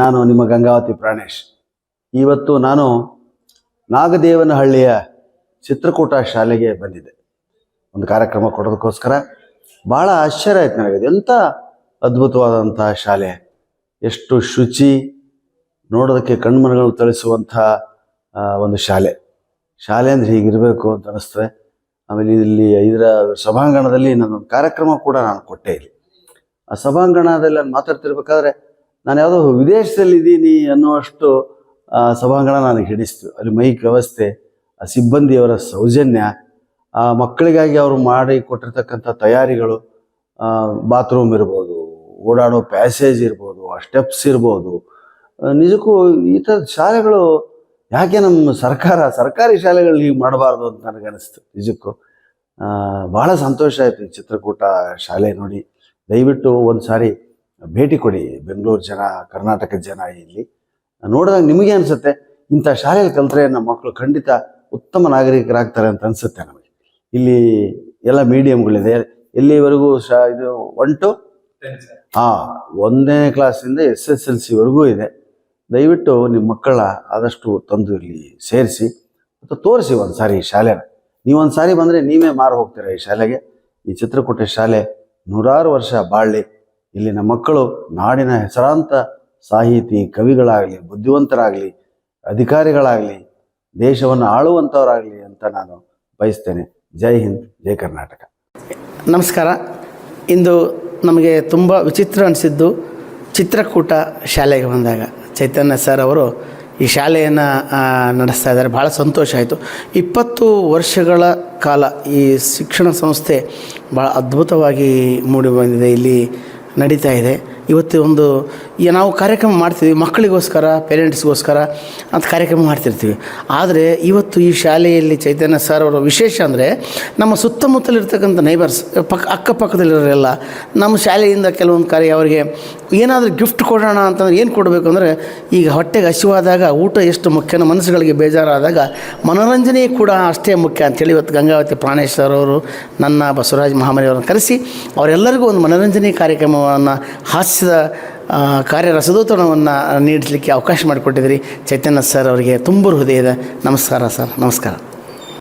ನಾನು ನಿಮ್ಮ ಗಂಗಾವತಿ ಪ್ರಾಣೇಶ್. ಇವತ್ತು ನಾನು ನಾಗದೇವನಹಳ್ಳಿಯ ಚಿತ್ರಕೂಟ ಶಾಲೆಗೆ ಬಂದಿದ್ದೆ ಒಂದು ಕಾರ್ಯಕ್ರಮ ಕೊಡೋದಕ್ಕೋಸ್ಕರ. ಭಾಳ ಆಶ್ಚರ್ಯ ಆಯ್ತು ನನಗೆ. ಎಂಥ ಅದ್ಭುತವಾದಂಥ ಶಾಲೆ, ಎಷ್ಟು ಶುಚಿ, ನೋಡೋದಕ್ಕೆ ಕಣ್ಮನಗಳು ತಳಿಸುವಂಥ ಒಂದು ಶಾಲೆ ಅಂದರೆ ಹೀಗಿರಬೇಕು ಅಂತ ಅನ್ನಿಸ್ತದೆ. ಆಮೇಲೆ ಇಲ್ಲಿ ಇದರ ಸಭಾಂಗಣದಲ್ಲಿ ನನ್ನೊಂದು ಕಾರ್ಯಕ್ರಮ ಕೂಡ ನಾನು ಕೊಟ್ಟೆ. ಇಲ್ಲಿ ಆ ಸಭಾಂಗಣದಲ್ಲಿ ನಾನು ಮಾತಾಡ್ತಿರ್ಬೇಕಾದ್ರೆ ನಾನು ಯಾವುದೋ ವಿದೇಶದಲ್ಲಿದ್ದೀನಿ ಅನ್ನುವಷ್ಟು ಸಭಾಂಗಣ ನನಗೆ ಹಿಡಿಸ್ತು. ಅಲ್ಲಿ ಮೈಕ್ ವ್ಯವಸ್ಥೆ, ಆ ಸಿಬ್ಬಂದಿಯವರ ಸೌಜನ್ಯ, ಆ ಮಕ್ಕಳಿಗಾಗಿ ಅವರು ಮಾಡಿ ಕೊಟ್ಟಿರ್ತಕ್ಕಂಥ ತಯಾರಿಗಳು, ಬಾತ್ರೂಮ್ ಇರ್ಬೋದು, ಓಡಾಡೋ ಪ್ಯಾಸೇಜ್ ಇರ್ಬೋದು, ಆ ಸ್ಟೆಪ್ಸ್ ಇರ್ಬೋದು. ನಿಜಕ್ಕೂ ಈ ಥರದ ಶಾಲೆಗಳು ಯಾಕೆ ನಮ್ಮ ಸರ್ಕಾರಿ ಶಾಲೆಗಳು ಹೀಗೆ ಮಾಡಬಾರ್ದು ಅಂತ ನನಗನ್ನಿಸ್ತು. ನಿಜಕ್ಕೂ ಭಾಳ ಸಂತೋಷ ಆಯಿತು ಈ ಚಿತ್ರಕೂಟ ಶಾಲೆ ನೋಡಿ. ದಯವಿಟ್ಟು ಒಂದು ಸಾರಿ ಭೇಟಿ ಕೊಡಿ. ಬೆಂಗಳೂರು ಜನ, ಕರ್ನಾಟಕದ ಜನ ಇಲ್ಲಿ ನೋಡಿದಾಗ ನಿಮಗೆ ಅನಿಸುತ್ತೆ ಇಂಥ ಶಾಲೆಯಲ್ಲಿ ಕಲಿತ್ರೆ ನಮ್ಮ ಮಕ್ಕಳು ಖಂಡಿತ ಉತ್ತಮ ನಾಗರಿಕರಾಗ್ತಾರೆ ಅಂತ ಅನಿಸುತ್ತೆ ನಮಗೆ. ಇಲ್ಲಿ ಎಲ್ಲ ಮೀಡಿಯಮ್ಗಳಿದೆ. ಎಲ್ಲಿವರೆಗೂ ಇದು 1 to 10 1ನೇ ಕ್ಲಾಸಿಂದ SSLC ಇದೆ. ದಯವಿಟ್ಟು ನಿಮ್ಮ ಮಕ್ಕಳ ಆದಷ್ಟು ತಂದು ಇಲ್ಲಿ ಸೇರಿಸಿ ಮತ್ತು ತೋರಿಸಿ ಒಂದು ಸಾರಿ ಈ ಶಾಲೆನ. ನೀವೊಂದು ಸಾರಿ ಬಂದರೆ ನೀವೇ ಮಾರು ಹೋಗ್ತೀರ ಈ ಶಾಲೆಗೆ. ಈ ಚಿತ್ರಕೂಟ ಶಾಲೆ 100 ವರ್ಷ ಬಾಳಲಿ. ಇಲ್ಲಿನ ಮಕ್ಕಳು ನಾಡಿನ ಹೆಸರಾಂತ ಸಾಹಿತಿ, ಕವಿಗಳಾಗಲಿ, ಬುದ್ಧಿವಂತರಾಗಲಿ, ಅಧಿಕಾರಿಗಳಾಗಲಿ, ದೇಶವನ್ನು ಆಳುವಂಥವರಾಗಲಿ ಅಂತ ನಾನು ಬಯಸ್ತೇನೆ. ಜೈ ಹಿಂದ್, ಜೈ ಕರ್ನಾಟಕ. ನಮಸ್ಕಾರ. ಇಂದು ನಮಗೆ ತುಂಬ ವಿಚಿತ್ರ ಅನಿಸಿದ್ದು ಚಿತ್ರಕೂಟ ಶಾಲೆಗೆ ಬಂದಾಗ ಚೈತನ್ಯ ಸರ್ ಅವರು ಈ ಶಾಲೆಯನ್ನು ನಡೆಸ್ತಾ ಇದ್ದಾರೆ. ಭಾಳ ಸಂತೋಷ ಆಯಿತು. 20 ವರ್ಷಗಳ ಕಾಲ ಈ ಶಿಕ್ಷಣ ಸಂಸ್ಥೆ ಭಾಳ ಅದ್ಭುತವಾಗಿ ಮೂಡಿ ಬಂದಿದೆ, ಇಲ್ಲಿ ನಡೀತಾ ಇದೆ. ಇವತ್ತು ನಾವು ಕಾರ್ಯಕ್ರಮ ಮಾಡ್ತೀವಿ, ಮಕ್ಕಳಿಗೋಸ್ಕರ, ಪೇರೆಂಟ್ಸ್ಗೋಸ್ಕರ ಅಂತ ಕಾರ್ಯಕ್ರಮ ಮಾಡ್ತಿರ್ತೀವಿ. ಆದರೆ ಇವತ್ತು ಈ ಶಾಲೆಯಲ್ಲಿ ಚೈತನ್ಯ ಸರ್ ಅವರ ವಿಶೇಷ ಅಂದರೆ ನಮ್ಮ ಸುತ್ತಮುತ್ತಲಿರ್ತಕ್ಕಂಥ ನೈಬರ್ಸ್, ಅಕ್ಕಪಕ್ಕದಲ್ಲಿರೋರೆಲ್ಲ ನಮ್ಮ ಶಾಲೆಯಿಂದ ಕೆಲವೊಂದು ಕಾರ್ಯ ಅವರಿಗೆ ಏನಾದರೂ ಗಿಫ್ಟ್ ಕೊಡೋಣ ಅಂತಂದ್ರೆ ಏನು ಕೊಡಬೇಕು ಅಂದರೆ, ಈಗ ಹೊಟ್ಟೆಗೆ ಹಸಿವಾದಾಗ ಊಟ ಎಷ್ಟು ಮುಖ್ಯನೋ ಮನಸ್ಸುಗಳಿಗೆ ಬೇಜಾರಾದಾಗ ಮನೋರಂಜನೆ ಕೂಡ ಅಷ್ಟೇ ಮುಖ್ಯ ಅಂಥೇಳಿ ಇವತ್ತು ಗಂಗಾವತಿ ಪ್ರಾಣೇಶ್ ಸರ್ ಅವರು ನನ್ನ ಬಸವರಾಜ ಮಹಾಮನಿ ಅವರನ್ನು ಕರೆಸಿ ಅವರೆಲ್ಲರಿಗೂ ಒಂದು ಮನೋರಂಜನೆ ಕಾರ್ಯಕ್ರಮವನ್ನು, ಹಾಸ್ಯದ ಕಾರ್ಯರಸದೌತಣವನ್ನು ನೀಡಲಿಕ್ಕೆ ಅವಕಾಶ ಮಾಡಿಕೊಟ್ಟಿದ್ರಿ. ಚೈತನ್ಯ ಸರ್ ಅವರಿಗೆ ತುಂಬ ಹೃದಯದ ನಮಸ್ಕಾರ ಸರ್. ನಮಸ್ಕಾರ.